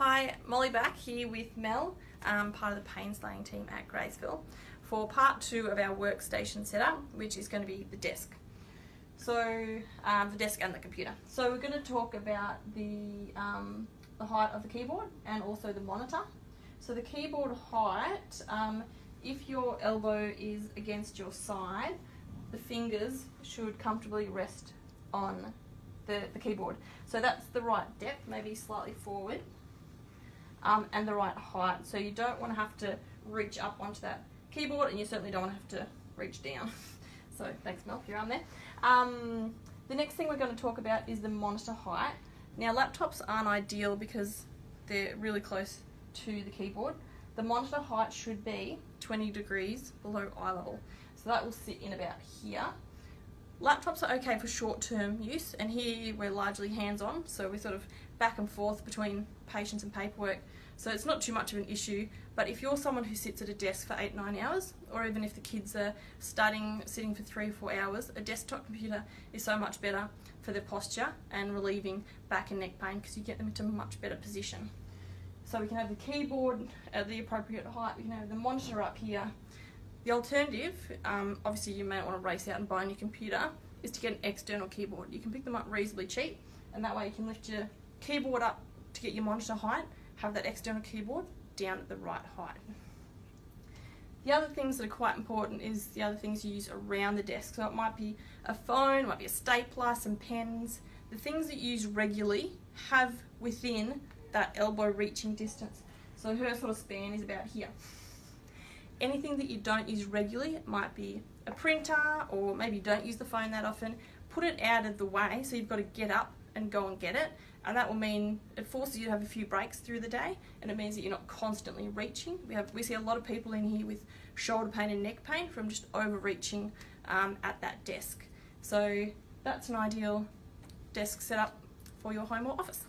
Hi, Molly back here with Mel, part of the pain slaying team at Graysville, for part 2 of our workstation setup, which is going to be the desk. So, the desk and the computer. So we're going to talk about the height of the keyboard and also the monitor. So the keyboard height, if your elbow is against your side, the fingers should comfortably rest on the keyboard. So that's the right depth, maybe slightly forward. And the right height. So you don't want to have to reach up onto that keyboard, and you certainly don't want to have to reach down. So thanks Mel for your arm there. The next thing we're going to talk about is the monitor height. Now laptops aren't ideal because they're really close to the keyboard. The monitor height should be 20 degrees below eye level. So that will sit in about here. Laptops are okay for short-term use, and here we're largely hands-on, so we're sort of back and forth between patients and paperwork, so it's not too much of an issue. But if you're someone who sits at a desk for 8-9 hours, or even if the kids are sitting for 3 or 4 hours, a desktop computer is so much better for their posture and relieving back and neck pain, because you get them into a much better position. So we can have the keyboard at the appropriate height, we can have the monitor up here. The alternative, obviously you may not want to race out and buy a new computer, is to get an external keyboard. You can pick them up reasonably cheap, and that way you can lift your keyboard up to get your monitor height, have that external keyboard down at the right height. The other things that are quite important is the other things you use around the desk. So it might be a phone, it might be a stapler, some pens. The things that you use regularly have within that elbow reaching distance. So her sort of span is about here. Anything that you don't use regularly, it might be a printer, or maybe you don't use the phone that often, put it out of the way so you've got to get up and go and get it, and that will mean it forces you to have a few breaks through the day, and it means that you're not constantly reaching. We see a lot of people in here with shoulder pain and neck pain from just overreaching at that desk. So that's an ideal desk setup for your home or office.